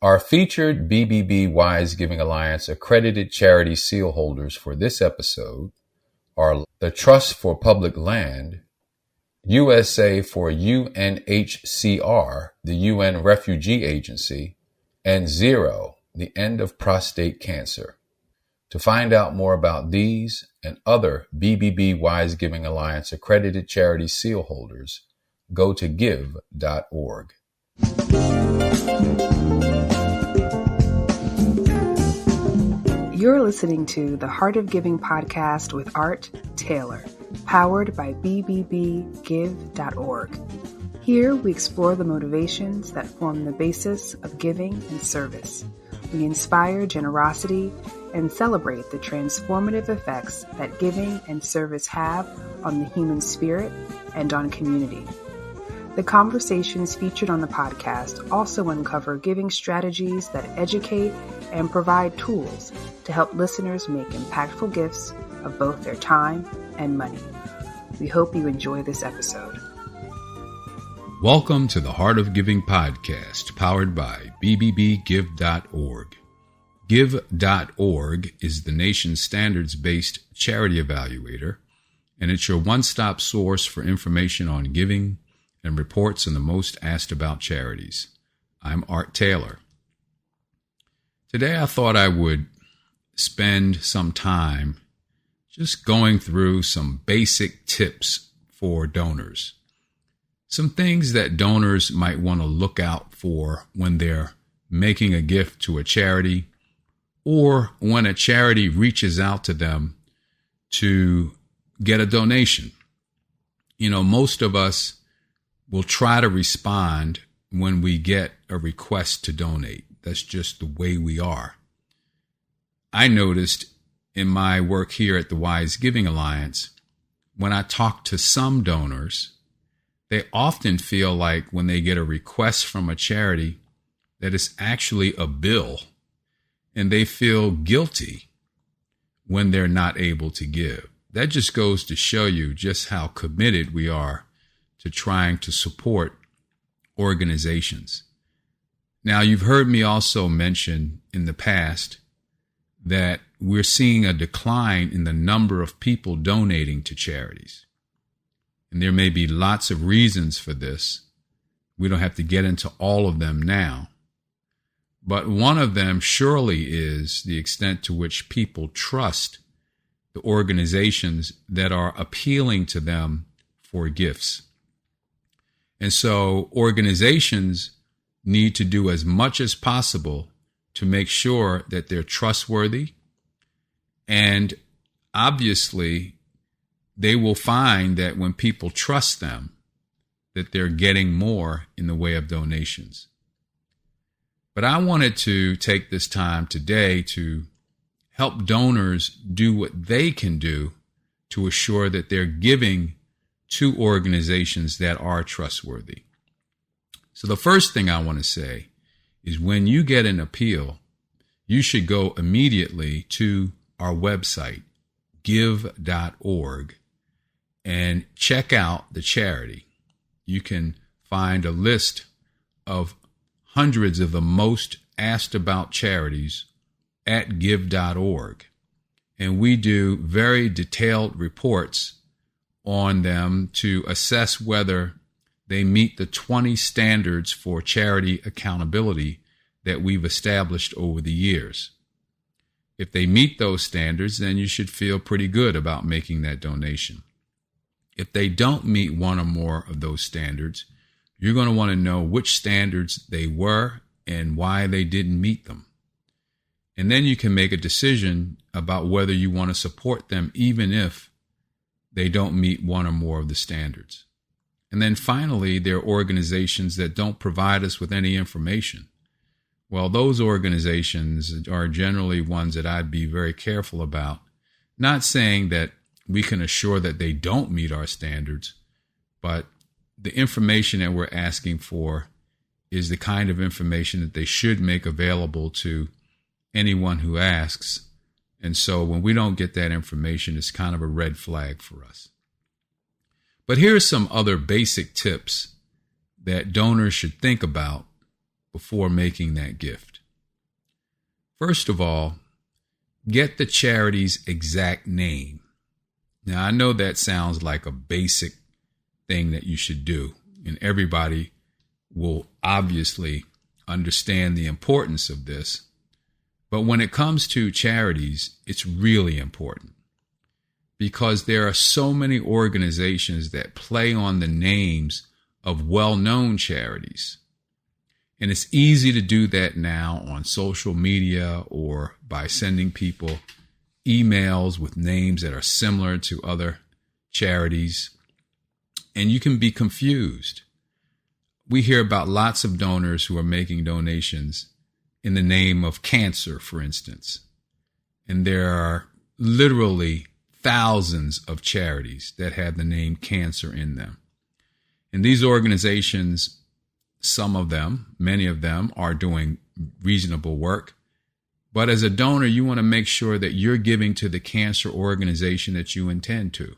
Our featured BBB Wise Giving Alliance accredited charity seal holders for this episode are the Trust for Public Land, USA for UNHCR, the UN Refugee Agency, and Zero, the End of Prostate Cancer. To find out more about these and other BBB Wise Giving Alliance accredited charity seal holders, go to give.org. You're listening to the Heart of Giving podcast with Art Taylor, powered by bbbgive.org. Here we explore the motivations that form the basis of giving and service. We inspire generosity and celebrate the transformative effects that giving and service have on the human spirit and on community. The conversations featured on the podcast also uncover giving strategies that educate and provide tools to help listeners make impactful gifts of both their time and money. We hope you enjoy this episode. Welcome to the Heart of Giving podcast, powered by bbbgive.org. Give.org is the nation's standards-based charity evaluator, and it's your one-stop source for information on giving and reports on the most asked about charities. I'm Art Taylor. Today I thought I would spend some time just going through some basic tips for donors. Some things that donors might want to look out for when they're making a gift to a charity or when a charity reaches out to them to get a donation. You know, most of us will try to respond when we get a request to donate. That's just the way we are. I noticed in my work here at the Wise Giving Alliance, when I talk to some donors, they often feel like when they get a request from a charity that it's actually a bill, and they feel guilty when they're not able to give. That just goes to show you just how committed we are to trying to support organizations. Now, you've heard me also mention in the past that we're seeing a decline in the number of people donating to charities. And there may be lots of reasons for this. We don't have to get into all of them now. But one of them surely is the extent to which people trust the organizations that are appealing to them for gifts. And so organizations need to do as much as possible to make sure that they're trustworthy. And obviously, they will find that when people trust them, that they're getting more in the way of donations. But I wanted to take this time today to help donors do what they can do to assure that they're giving to organizations that are trustworthy. So the first thing I want to say is when you get an appeal, you should go immediately to our website, give.org, and check out the charity. You can find a list of hundreds of the most asked about charities at give.org. And we do very detailed reports on them to assess whether they meet the 20 standards for charity accountability that we've established over the years. If they meet those standards, then you should feel pretty good about making that donation. If they don't meet one or more of those standards, you're going to want to know which standards they were and why they didn't meet them. And then you can make a decision about whether you want to support them even if they don't meet one or more of the standards. And then finally, there are organizations that don't provide us with any information. Well, those organizations are generally ones that I'd be very careful about, not saying that we can assure that they don't meet our standards, but the information that we're asking for is the kind of information that they should make available to anyone who asks. And so when we don't get that information, it's kind of a red flag for us. But here's some other basic tips that donors should think about before making that gift. First of all, get the charity's exact name. Now, I know that sounds like a basic thing that you should do, and everybody will obviously understand the importance of this. But when it comes to charities, it's really important because there are so many organizations that play on the names of well-known charities. And it's easy to do that now on social media or by sending people emails with names that are similar to other charities. And you can be confused. We hear about lots of donors who are making donations in the name of cancer, for instance. And there are literally thousands of charities that have the name cancer in them. And these organizations, some of them, many of them, are doing reasonable work. But as a donor, you want to make sure that you're giving to the cancer organization that you intend to.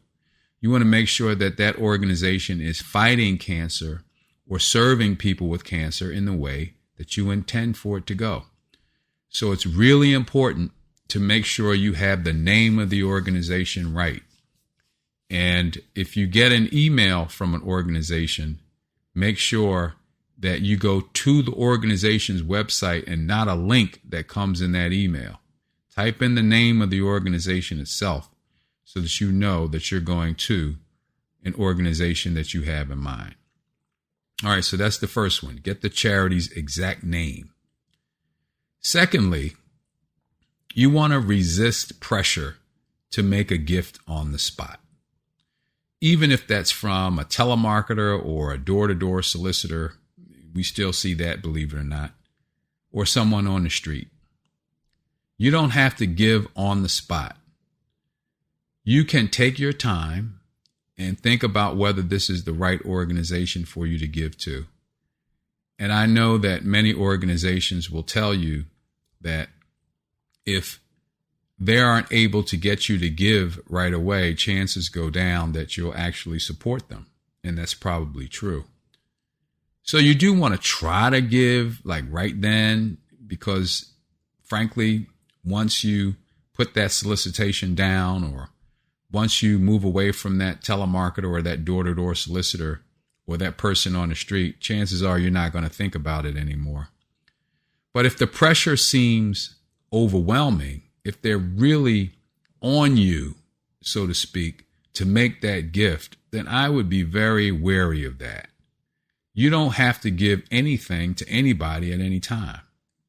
You want to make sure that that organization is fighting cancer or serving people with cancer in the way that you intend for it to go. So it's really important to make sure you have the name of the organization right. And if you get an email from an organization, make sure that you go to the organization's website and not a link that comes in that email. Type in the name of the organization itself so that you know that you're going to an organization that you have in mind. All right, so that's the first one. Get the charity's exact name. Secondly, you want to resist pressure to make a gift on the spot. Even if that's from a telemarketer or a door-to-door solicitor, we still see that, believe it or not, or someone on the street. You don't have to give on the spot. You can take your time and think about whether this is the right organization for you to give to. And I know that many organizations will tell you that if they aren't able to get you to give right away, chances go down that you'll actually support them. And that's probably true. So you do want to try to give like right then, because frankly, once you put that solicitation down or once you move away from that telemarketer or that door-to-door solicitor or that person on the street, chances are you're not going to think about it anymore. But if the pressure seems overwhelming, if they're really on you, so to speak, to make that gift, then I would be very wary of that. You don't have to give anything to anybody at any time,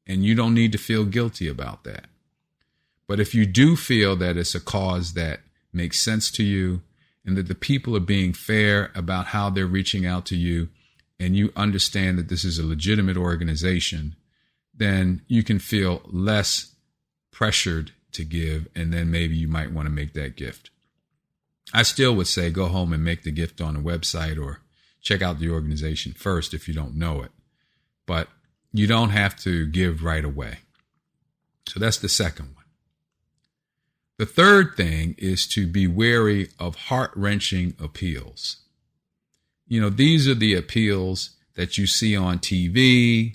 and you don't need to feel guilty about that. But if you do feel that it's a cause that makes sense to you and that the people are being fair about how they're reaching out to you, and you understand that this is a legitimate organization, then you can feel less pressured to give, and then maybe you might want to make that gift. I still would say go home and make the gift on the website or check out the organization first if you don't know it. But you don't have to give right away. So that's the second one. The third thing is to be wary of heart-wrenching appeals. You know, these are the appeals that you see on TV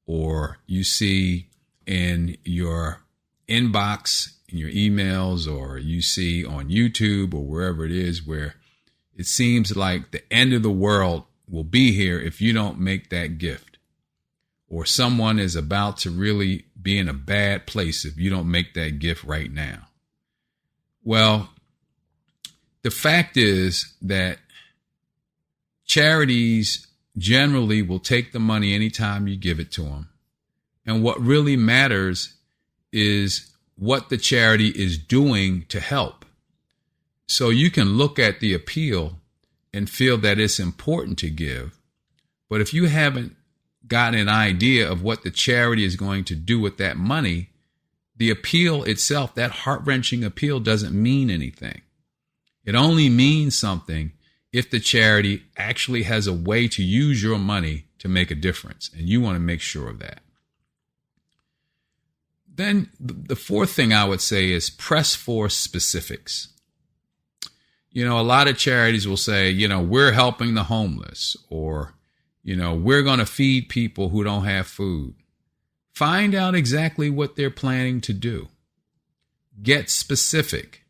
or you see in your inbox, in your emails, or you see on YouTube or wherever it is, where it seems like the end of the world will be here if you don't make that gift, or someone is about to really be in a bad place if you don't make that gift right now. Well, the fact is that charities generally will take the money anytime you give it to them. And what really matters is what the charity is doing to help. So you can look at the appeal and feel that it's important to give. But if you haven't got an idea of what the charity is going to do with that money, the appeal itself, that heart-wrenching appeal, doesn't mean anything. It only means something if the charity actually has a way to use your money to make a difference. And you want to make sure of that. Then the fourth thing I would say is press for specifics. You know, a lot of charities will say, you know, we're helping the homeless, or, We're going to feed people who don't have food. Find out exactly what they're planning to do. Get specific.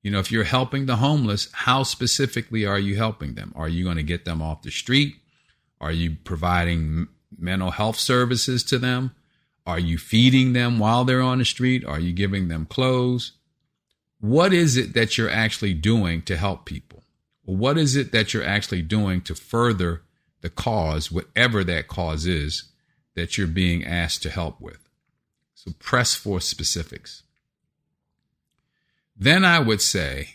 If you're helping the homeless, how specifically are you helping them? Are you going to get them off the street? Are you providing mental health services to them? Are you feeding them while they're on the street? Are you giving them clothes? What is it that you're actually doing to help people? What is it that you're actually doing to further the cause, whatever that cause is that you're being asked to help with? So press for specifics. Then I would say,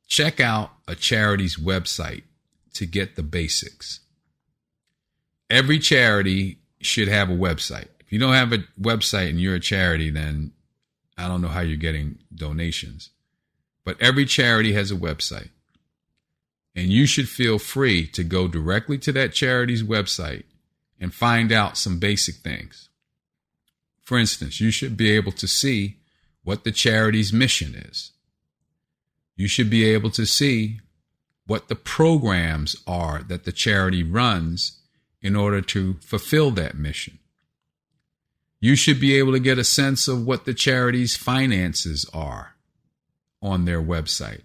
check out a charity's website to get the basics. Every charity should have a website. If you don't have a website and you're a charity, then I don't know how you're getting donations. But every charity has a website. And you should feel free to go directly to that charity's website and find out some basic things. For instance, you should be able to see what the charity's mission is. You should be able to see what the programs are that the charity runs in order to fulfill that mission. You should be able to get a sense of what the charity's finances are on their website,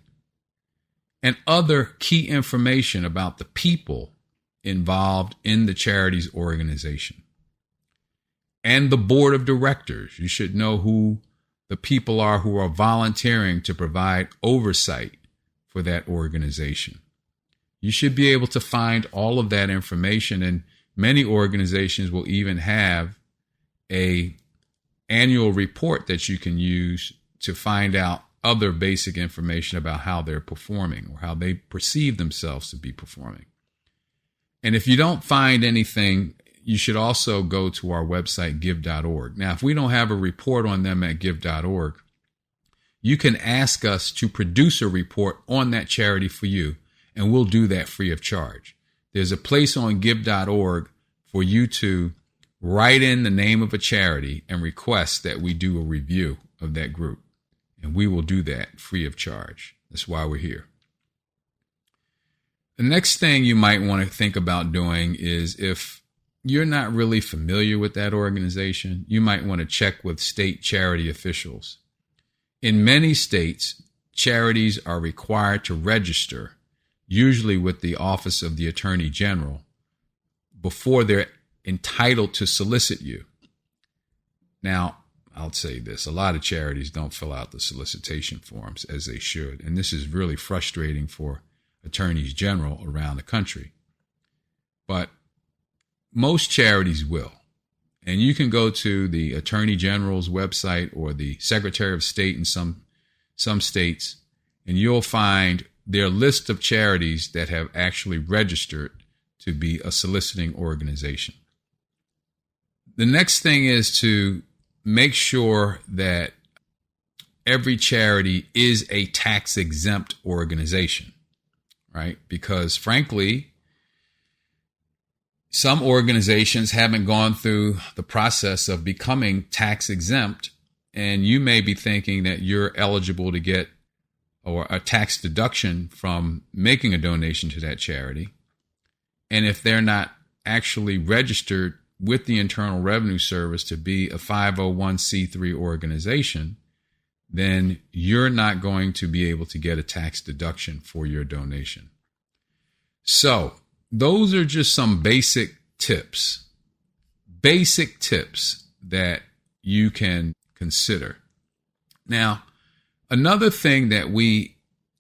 and other key information about the people involved in the charity's organization. And the board of directors. You should know who the people are who are volunteering to provide oversight for that organization. You should be able to find all of that information, and many organizations will even have an annual report that you can use to find out other basic information about how they're performing or how they perceive themselves to be performing. And if you don't find anything, you should also go to our website, give.org. Now, if we don't have a report on them at give.org, you can ask us to produce a report on that charity for you, and we'll do that free of charge. There's a place on give.org for you to write in the name of a charity and request that we do a review of that group. And we will do that free of charge. That's why we're here. The next thing you might want to think about doing is, if you're not really familiar with that organization, you might want to check with state charity officials. In many states, charities are required to register, usually with the Office of the Attorney General, before they're entitled to solicit you. Now, I'll say this, a lot of charities don't fill out the solicitation forms as they should, and this is really frustrating for attorneys general around the country. But most charities will. And you can go to the Attorney General's website or the Secretary of State in some states, and you'll find their list of charities that have actually registered to be a soliciting organization. The next thing is to make sure that every charity is a tax-exempt organization, right? Because frankly, some organizations haven't gone through the process of becoming tax-exempt, and you may be thinking that you're eligible to get or a tax deduction from making a donation to that charity. And if they're not actually registered with the Internal Revenue Service to be a 501c3 organization, then you're not going to be able to get a tax deduction for your donation. So those are just some basic tips that you can consider. Now, another thing that we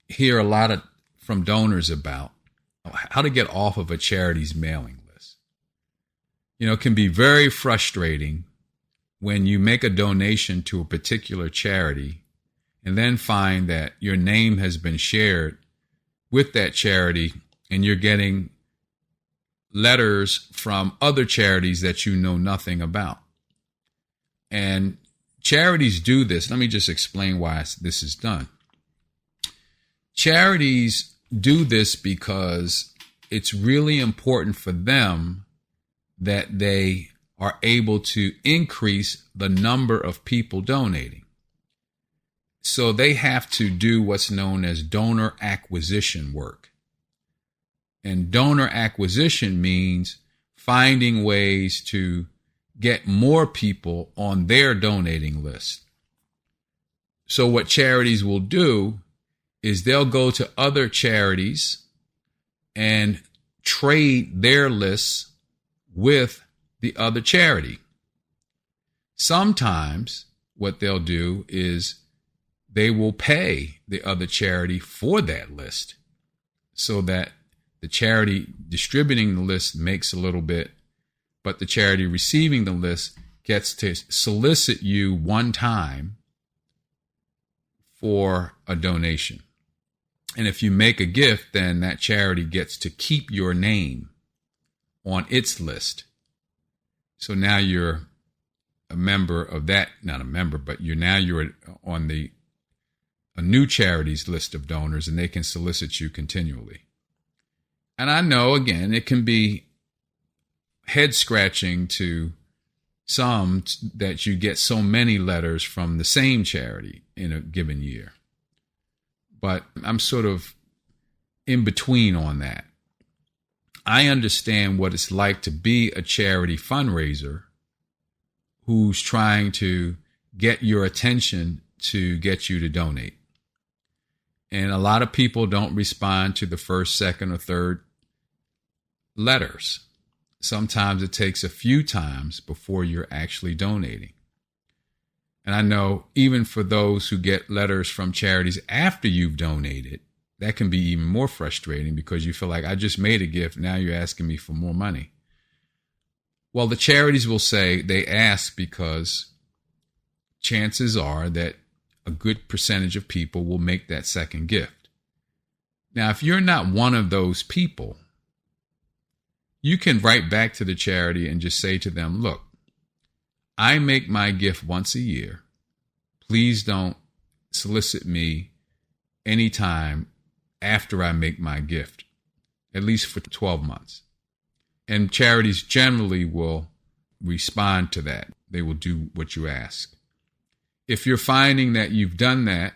hear a lot from donors about, how to get off of a charity's mailing list. It can be very frustrating when you make a donation to a particular charity and then find that your name has been shared with that charity and you're getting letters from other charities that you know nothing about. And charities do this. Let me just explain why this is done. Charities do this because it's really important for them that they are able to increase the number of people donating. So they have to do what's known as donor acquisition work. And donor acquisition means finding ways to get more people on their donating list. So what charities will do is they'll go to other charities and trade their lists with the other charity. Sometimes what they'll do is they will pay the other charity for that list so that the charity distributing the list makes a little bit, but the charity receiving the list gets to solicit you one time for a donation. And if you make a gift, then that charity gets to keep your name on its list. So now you're a member of that, not a member, but you're on a new charity's list of donors, and they can solicit you continually. And I know, again, it can be head scratching to some that you get so many letters from the same charity in a given year. But I'm sort of in between on that. I understand what it's like to be a charity fundraiser who's trying to get your attention to get you to donate. And a lot of people don't respond to the first, second, or third letters. Sometimes it takes a few times before you're actually donating. And I know even for those who get letters from charities after you've donated, that can be even more frustrating because you feel like, I just made a gift, now you're asking me for more money. Well, the charities will say they ask because chances are that a good percentage of people will make that second gift. Now, if you're not one of those people, you can write back to the charity and just say to them, look, I make my gift once a year. Please don't solicit me anytime after I make my gift, at least for 12 months. And charities generally will respond to that. They will do what you ask. If you're finding that you've done that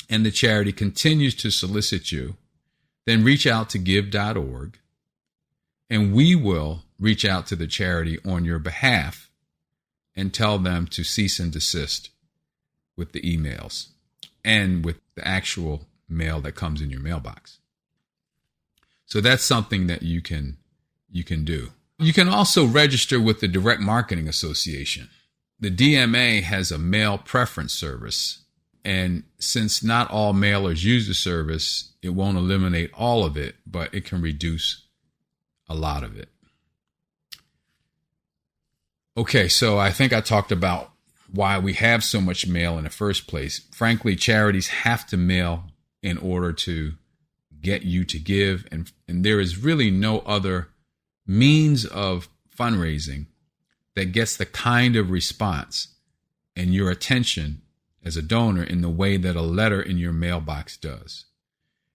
and the charity continues to solicit you, then reach out to give.org and we will reach out to the charity on your behalf and tell them to cease and desist with the emails and with the actual mail that comes in your mailbox. So that's something that you can do. You can also register with the Direct Marketing Association. The DMA has a mail preference service, and since not all mailers use the service, it won't eliminate all of it, but it can reduce a lot of it. Okay, so I think I talked about why we have so much mail in the first place. Frankly, charities have to mail in order to get you to give, and there is really no other means of fundraising that gets the kind of response and your attention as a donor in the way that a letter in your mailbox does.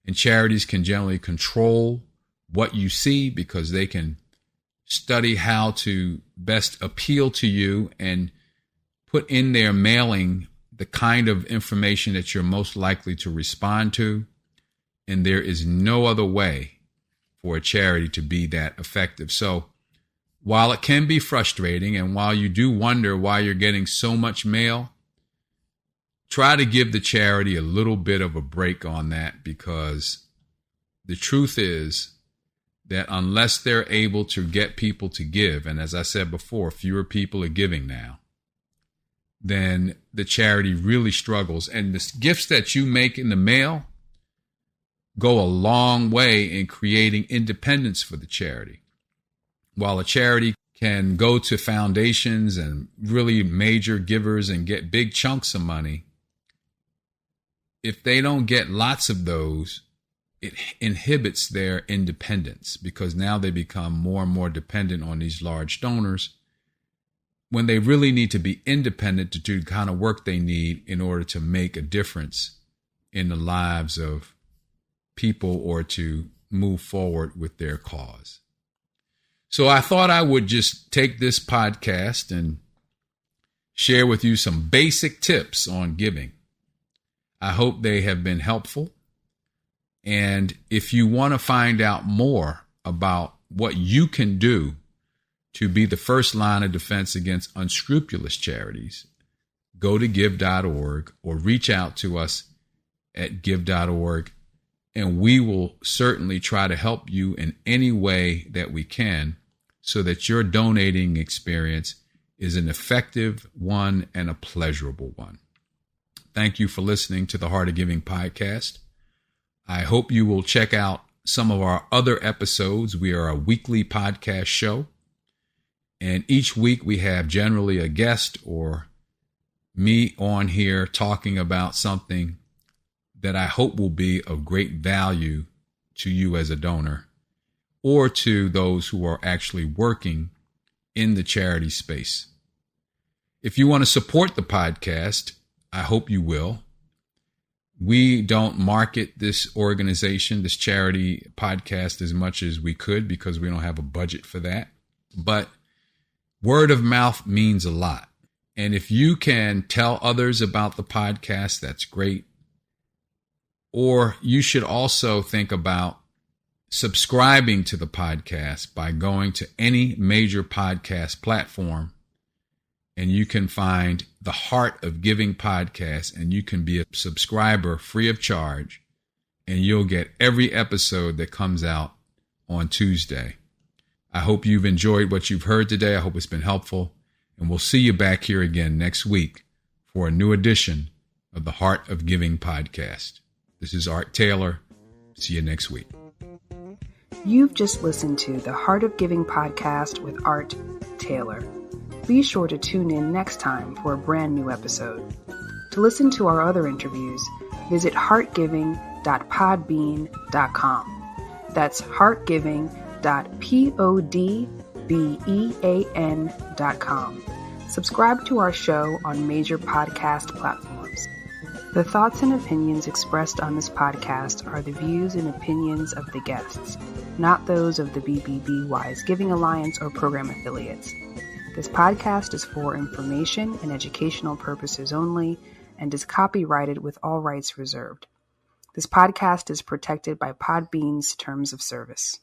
And charities can generally control what you see because they can study how to best appeal to you and put in their mailing the kind of information that you're most likely to respond to. And there is no other way for a charity to be that effective. So while it can be frustrating and while you do wonder why you're getting so much mail, try to give the charity a little bit of a break on that, because the truth is that unless they're able to get people to give, and as I said before, fewer people are giving now, then the charity really struggles. And the gifts that you make in the mail go a long way in creating independence for the charity. While a charity can go to foundations and really major givers and get big chunks of money, if they don't get lots of those, it inhibits their independence, because now they become more and more dependent on these large donors when they really need to be independent to do the kind of work they need in order to make a difference in the lives of people or to move forward with their cause. So I thought I would just take this podcast and share with you some basic tips on giving. I hope they have been helpful. And if you want to find out more about what you can do to be the first line of defense against unscrupulous charities, go to give.org or reach out to us at give.org, and we will certainly try to help you in any way that we can so that your donating experience is an effective one and a pleasurable one. Thank you for listening to the Heart of Giving podcast. I hope you will check out some of our other episodes. We are a weekly podcast show, and each week we have generally a guest or me on here talking about something that I hope will be of great value to you as a donor or to those who are actually working in the charity space. If you want to support the podcast, I hope you will. We don't market this organization, this charity podcast, as much as we could because we don't have a budget for that. But word of mouth means a lot. And if you can tell others about the podcast, that's great. Or you should also think about subscribing to the podcast by going to any major podcast platform, and you can find the Heart of Giving podcast, and you can be a subscriber free of charge, and you'll get every episode that comes out on Tuesday. I hope you've enjoyed what you've heard today. I hope it's been helpful, and we'll see you back here again next week for a new edition of the Heart of Giving podcast. This is Art Taylor. See you next week. You've just listened to the Heart of Giving podcast with Art Taylor. Be sure to tune in next time for a brand new episode. To listen to our other interviews, visit heartgiving.podbean.com. That's heartgiving.podbean.com. Subscribe to our show on major podcast platforms. The thoughts and opinions expressed on this podcast are the views and opinions of the guests, not those of the BBB Wise Giving Alliance or program affiliates. This podcast is for information and educational purposes only and is copyrighted with all rights reserved. This podcast is protected by Podbean's terms of service.